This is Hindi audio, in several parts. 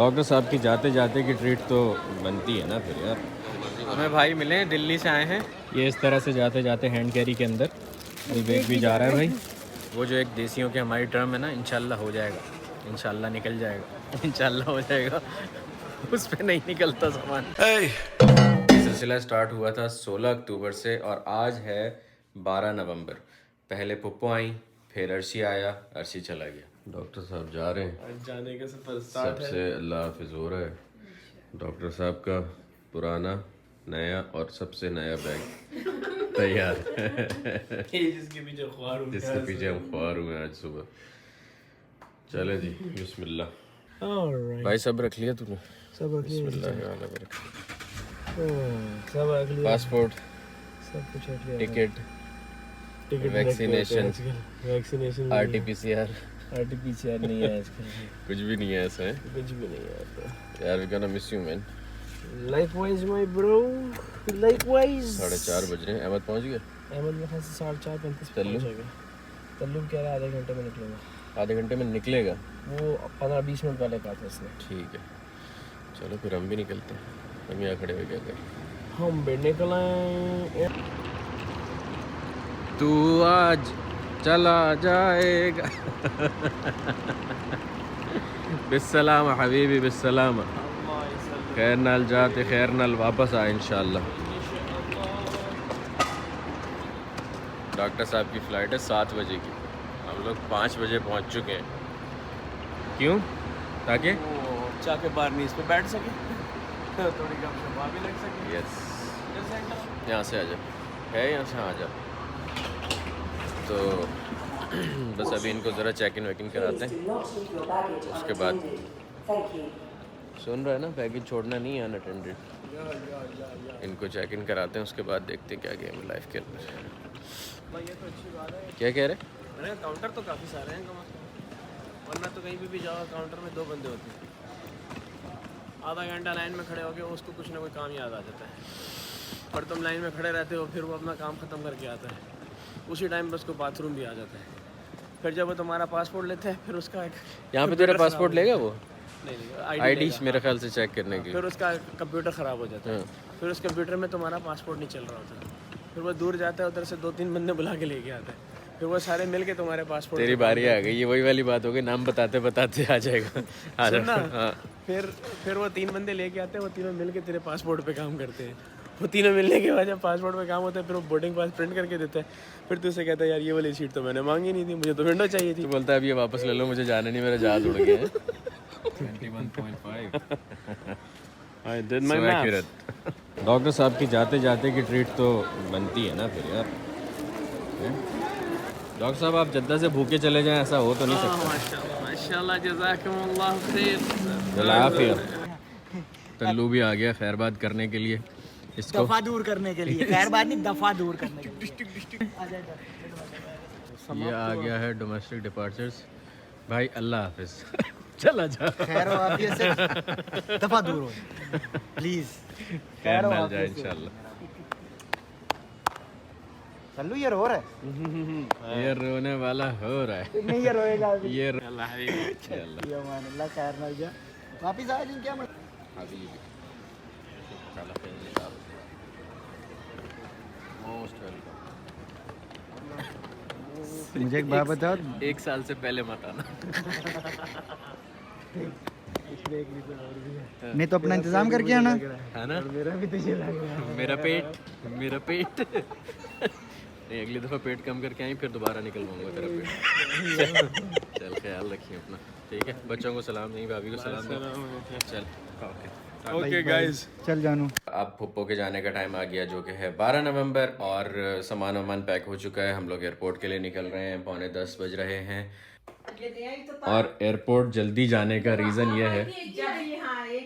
डॉक्टर साहब की जाते जाते की ट्रीट तो बनती है ना फिर यार। हमें भाई मिले हैं, दिल्ली से आए हैं। ये इस तरह से जाते जाते हैंड कैरी के अंदर विवेक भी जा रहा है भाई। वो जो एक देसियों की हमारी टर्म है ना, इंशाल्लाह हो जाएगा, इंशाल्लाह निकल जाएगा, इंशाल्लाह हो जाएगा। उस पर नहीं निकलता सामान। ये सिलसिला स्टार्ट हुआ था 16 अक्टूबर से और आज है 12 नवंबर। पहले पुप्पो आई, फिर अर्शी आया, अर्शी चला गया। डॉक्टर साहब जा रहे हैं, जाने का सफर स्टार्ट है। सबसे अल्लाह हाफिज हो रहा है। डॉक्टर साहब का पुराना नया और सबसे नया बैग तैयार जिसके पीछे ख्वार हूँ, जिसके पीछे हम ख्वार हुए आज सुबह। चले जी, बिस्मिल्लाह। भाई सब रख लिया तूने? सब रख लिया, सब रख लिया, पासपोर्ट, सब कुछ रख लिया, ticket, ticket, vaccination, vaccination, RTPCR, RTPCR नहीं है आजकल, कुछ भी नहीं है ऐसा है कुछ भी नहीं है तो। यार। We gonna miss you man. Likewise my bro, likewise. 4:30 बज रहे हैं। अहमद पहुंच गया? अहमद में खास 4:35 तल्लु? पहुंचेगा। तल्लु कह रहा है आधे घंटे में निकलेगा। आधे घंटे में निकलेगा? वो 15-20 मिनट पहले कहा था उसने। ठीक है, चलो फिर हम भी निकलते हैं। हम यहाँ खड़े हुए क्या करें? हम भी निकलें। तू आज चला जाएगा। बिस्सलाम हबीबी, बिस्सलाम। खैर नाल जाते खैर नाल वापस आ इंशाल्लाह। डॉक्टर साहब की फ़्लाइट है 7 बजे की। हम लोग 5 बजे पहुंच चुके हैं। क्यों? ताकि जाके बाहर नीचे पे बैठ सके, थोड़ी गपशप भी लग सके। यस, यहाँ से आ जा, है यहाँ से आ जा। तो बस अभी इनको ज़रा चेक इन वेकिन कराते हैं, उसके बाद सुन रहा है ना, बैगेज छोड़ना नहीं है अनअटेंडेड। इनको चेक इन कराते हैं, उसके बाद देखते हैं क्या गेम है लाइफ के अंदर। ये तो अच्छी बात है। क्या कह रहे? अरे काउंटर तो काफ़ी सारे हैं कम से कम, वरना तो कहीं भी जाओ काउंटर में 2 बंदे होते हैं। आधा घंटा लाइन में खड़े हो गए, उसको कुछ ना कोई काम याद आ जाता है। और तुम लाइन में खड़े रहते हो, फिर वो अपना काम ख़त्म करके आता है, उसी टाइम पर उसको बाथरूम भी आ जाता है। फिर जब वो तुम्हारा पासपोर्ट लेते हैं, फिर उसका यहाँ पे तेरा पासपोर्ट लेगा वो? नहीं, आईडी मेरे ख्याल से चेक करने की। फिर उसका कंप्यूटर ख़राब हो जाता है। फिर उस कंप्यूटर में तुम्हारा पासपोर्ट नहीं चल रहा होता। फिर वो दूर जाता है, उधर से 2-3 बंदे बुला के लेके आता है, फिर वो सारे मिल के तुम्हारे पासपोर्ट। तेरी बारी आ गई, ये वही वाली बात हो गई, नाम बताते बताते आ जाएगा। आ जा। हाँ। फिर वो 3 बंदे लेके आते हैं, वो तीनों मिल के तेरे पासपोर्ट पे काम करते हैं। वो तीनों मिलने के बाद जब पासपोर्ट पे काम होता है, फिर वो बोर्डिंग पास प्रिंट करके देता है। फिर तू उसे कहता है यार ये वाली सीट तो मैंने मांगी नहीं थी, मुझे तो विंडो चाहिए थी। तो बोलता है अब ये वापस ले लो, मुझे जाना नहीं, मेरा जहाज उड़ गया है। 21.5। I did my math. Doctor साहब की जाते जाते की ट्रीट तो बनती है ना फिर यार। डॉक्टर साहब आप जद्दा से भूखे चले जाएं, ऐसा हो तो नहीं सकता। माशाल्लाह, जज़ाकुमुल्लाह खैर। तल्लू भी आ गया खैरबाद करने के लिए, इसको दफा दूर करने के लिए। खैर बात नहीं, दफा दूर करने के लिए। ये आ गया है डोमेस्टिक डिपार्चर्स। भाई अल्लाह हाफिज। चला जा। खैर और आफियत से दफा दूर हो प्लीज। खैर मिल जाए इंशाल्लाह। चलो ये रो रहा है, ये रोने वाला हो रहा है। नहीं ये रोएगा अभी। ये अल्लाह ये मान अल्लाह खैर ना जा, वापिस आ जाए क्या मतलब। Most welcome. मुझे एक बात बताओ, 1 साल से पहले मत आना। नहीं तो अपना इंतजाम करके आना है ना? मेरा भी तुझे लग रहा है। मेरा पेट नहीं, अगली दफ़ा पेट कम करके आई, फिर दोबारा निकलवाऊंगा तेरा पेट। चल ख्याल रखिए अपना, ठीक है? बच्चों को सलाम नहीं, भाभी को सलाम नहीं। चल ओके गाइस, चल जानू। अब पुप्पो के जाने का टाइम आ गया, जो कि है 12 नवंबर और सामान वामान पैक हो चुका है। हम लोग एयरपोर्ट के लिए निकल रहे हैं, 9:45 बज रहे हैं। और एयरपोर्ट जल्दी जाने का रीज़न ये है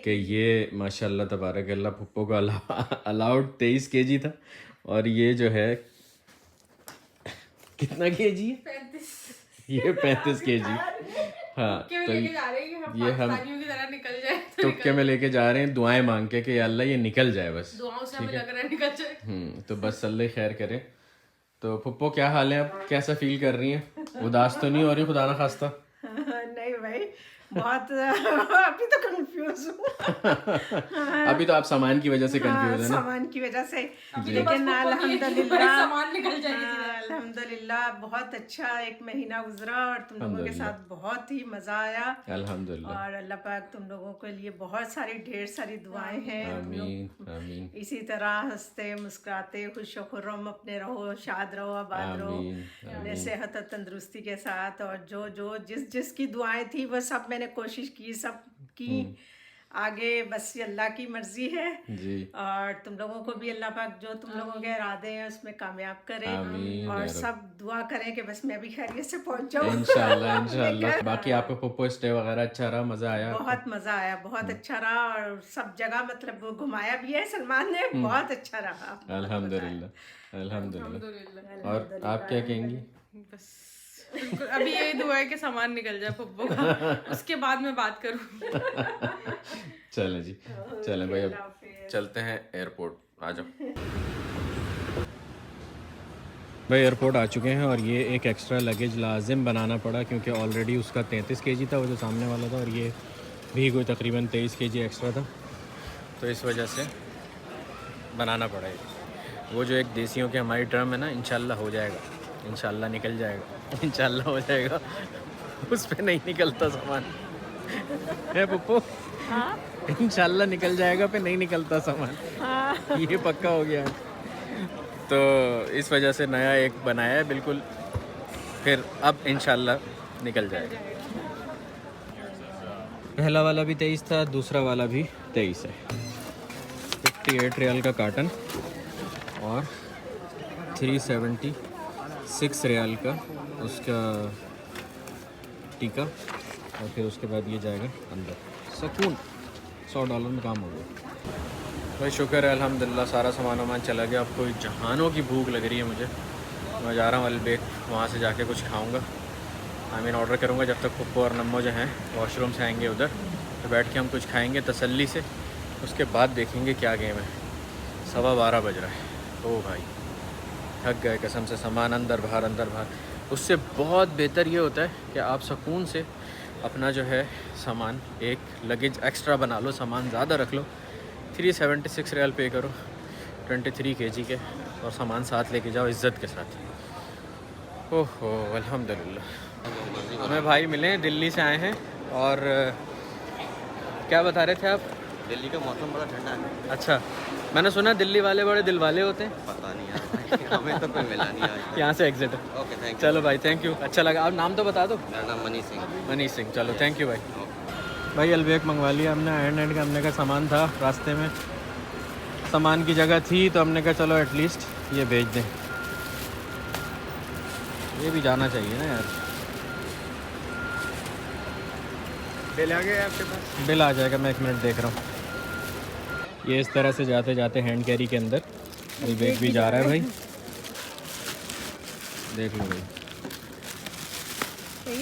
कि ये माशाल्लाह तबारक अल्लाह पुप्पो का अलाउड 23 kg था, और ये जो है कितना kg है? ये 35 kg। हाँ, तो ये हम तुक्के में लेके जा रहे हैं, दुआएं मांग के कि अल्लाह ये निकल जाए बस। ठीक है? तो बस अल्लाह खैर करे। तो पुप्पो क्या हाल है, अब कैसा फील कर रही हैं? उदास तो नहीं हो रही खुदा ना खास्ता? नहीं भाई, बहुत अभी तो कंफ्यूज हूँ। अभी तो आप सामान की वजह से कंफ्यूज है ना? सामान की वजह से, लेकिन अल्हम्दुलिल्लाह बहुत अच्छा एक महीना गुजरा और तुम लोगों के साथ बहुत ही मजा आया अल्हम्दुलिल्लाह। और अल्लाह पाक तुम लोगों के लिए बहुत सारी ढेर सारी दुआएं हैं। आमीन आमीन इसी तरह हंसते मुस्कुराते खुश खुर्रम अपने रहो, शाद रहो, आबाद रहो, अपने सेहत और तंदुरुस्ती के साथ। और जो जो जिस की दुआएं थी वो सब मैंने कोशिश की, सब की। आगे बस ये अल्लाह की मर्जी है जी। और तुम लोगों को भी अल्लाह पाक जो तुम लोगों के इरादे हैं उसमें कामयाब करे। आमीन और या रब। सब दुआ करें कि बस मैं भी खैरियत से पहुंच जाऊं। इंशाल्लाह इंशाल्लाह। बाकी आपका पुप्पो स्टे वगैरह अच्छा रहा? मजा आया? बहुत मजा आया, बहुत अच्छा रहा और सब जगह मतलब घुमाया भी है सलमान ने, बहुत अच्छा रहा। अल्हम्दुलिल्लाह अल्हम्दुलिल्लाह। और आप क्या कहेंगी? बस बिल्कुल, अभी यही दुआ है कि सामान निकल जाए पप्पो का, उसके बाद मैं बात करूँ। चलें जी, चलें भाई, अब चलते हैं एयरपोर्ट। आ जाओ भाई। एयरपोर्ट आ चुके हैं और ये एक एक्स्ट्रा लगेज लाजिम बनाना पड़ा क्योंकि ऑलरेडी उसका 33 kg था वो जो सामने वाला था, और ये भी कोई तकरीबन 23 kg एक्स्ट्रा था, तो इस वजह से बनाना पड़ा है। वो जो एक देसियों के हमारी ड्रम है ना, इंशाल्लाह हो जाएगा, इंशाल्लाह निकल जाएगा, इंशाल्लाह हो जाएगा। उस पर नहीं निकलता सामान है पप्पू। इंशाल्लाह निकल जाएगा पे नहीं निकलता सामान, ये पक्का हो गया है। तो इस वजह से नया एक बनाया है बिल्कुल, फिर अब इंशाल्लाह निकल जाएगा। पहला वाला भी 23 था, दूसरा वाला भी 23 है। 58 रियाल का कार्टन और 376 रियाल का उसका टीका, और फिर उसके बाद ये जाएगा अंदर। सुकून, $100 में काम हो गया भाई। शुक्र है अल्हम्दुलिल्लाह, सारा सामान वामान चला गया। अब कोई जहानों की भूख लग रही है मुझे, मैं जा रहा हूँ अलबेक, वहाँ से जाके कुछ खाऊंगा। ऑर्डर करूँगा जब तक पप्पू और नम्मो जो हैं वॉशरूम से आएंगे उधर, तो बैठ के हम कुछ खाएंगे तसल्ली से। उसके बाद देखेंगे क्या गेम है। 12:15 बज रहा है। ओ भाई थक गए कसम से, सामान अंदर बाहर। उससे बहुत बेहतर ये होता है कि आप सुकून से अपना जो है सामान, एक लगेज एक्स्ट्रा बना लो, सामान ज़्यादा रख लो। 376 रियाल पे करो 23 kg के, और सामान साथ लेके जाओ इज़्ज़त के साथ। ओहो अल्हम्दुलिल्लाह। हमें भाई मिले हैं, दिल्ली से आए हैं। और क्या बता रहे थे आप? दिल्ली का मौसम बड़ा ठंडा है। अच्छा, मैंने सुना दिल्ली वाले बड़े दिल वाले होते हैं। पता नहीं यार भाई, हमें तो कोई मिला नहीं आज। यहाँ से एग्जिट है। Okay thank you. चलो भाई, थैंक यू, अच्छा लगा। आप नाम तो बता दो। मेरा नाम मनीष सिंह। मनीष सिंह। चलो थैंक यू भाई। भाई अलबेक मंगवा लिया हमने, एंड का हमने का सामान था, रास्ते में सामान की जगह थी तो हमने कहा चलो एटलीस्ट ये भेज दें। ये भी जाना चाहिए ना यार। बिल आ गया आपके पास? बिल आ जाएगा, मैं 1 मिनट देख रहा हूँ। ये इस तरह से जाते जाते हैंड कैरी के अंदर अलबेक भी जा रहा है भाई, देख लो भाई।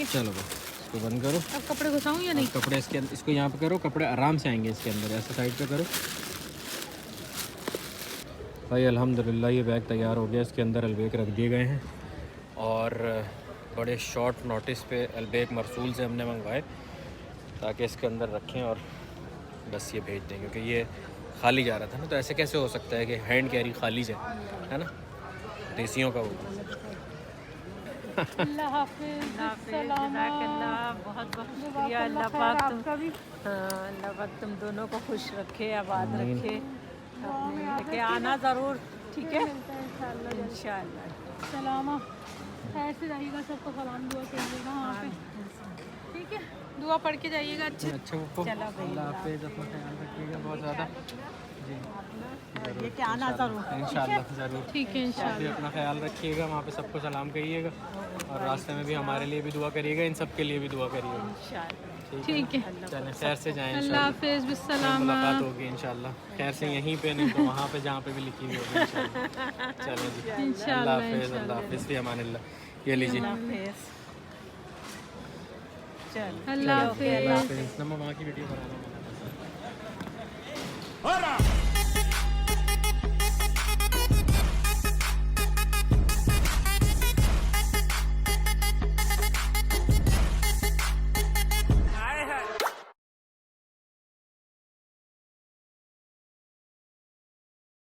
चलो भाई इसको बंद करो। अब कपड़े घुसाऊं या नहीं? कपड़े इसके अंदर, इसको यहाँ पे करो, कपड़े आराम से आएंगे इसके अंदर, ऐसे साइड पे करो भाई। अल्हम्दुलिल्लाह ये बैग तैयार हो गया, इसके अंदर अलबेक रख दिए गए हैं। और बड़े शॉर्ट नोटिस पे अलबेक मरसूल से हमने मंगवाए ताकि इसके अंदर रखें और बस ये भेज दें, क्योंकि ये खाली जा रहा था ना। तो ऐसे कैसे हो सकता है कि हैंड कैरी खाली जाए, है ना, देसियों का वो। अल्लाह हाफिज़, बहुत बहुत शुक्रिया। अल्लाह पाक तुम दोनों को खुश रखे, आबाद रखे। लेके आना ज़रूर, ठीक है इंशाअल्लाह। सलामा, खैर से रहिएगा, सबको सलाम दुआ करिएगा वहाँ पे, ठीक है? दुआ पढ़ के जाइएगा अच्छे। अच्छा वो अल्लाह हाफिज़, अपना ख्याल रखिएगा बहुत ज़्यादा जी। लेके आना ज़रूर, इंशाल्लाह ज़रूर। ठीक है आप भी अपना ख्याल रखिएगा, वहाँ पे सबको सलाम करिएगा, और रास्ते में भी हमारे लिए भी दुआ करिएगा, इन सब के लिए भी दुआ करिएगा। ठीक है, चलें खैर से जाएं, अल्लाह इंशाल्लाह हाफिज़, बिस्सलामा। मुलाकात होगी इंशाल्लाह। खैर से यहीं पे, नहीं तो वहाँ पे जहाँ पे भी लिखी हुई होगी इंशाल्लाह। चलें जी, इंशाल्लाह, अल्लाह हाफिज़, अल्लाह हाफिज़, फ़ी अमानिल्लाह। ये लीजिए, अल्लाह हाफिज़। अल्लाह हाफिज़। नम्मा माँ की वीडियो बनाना।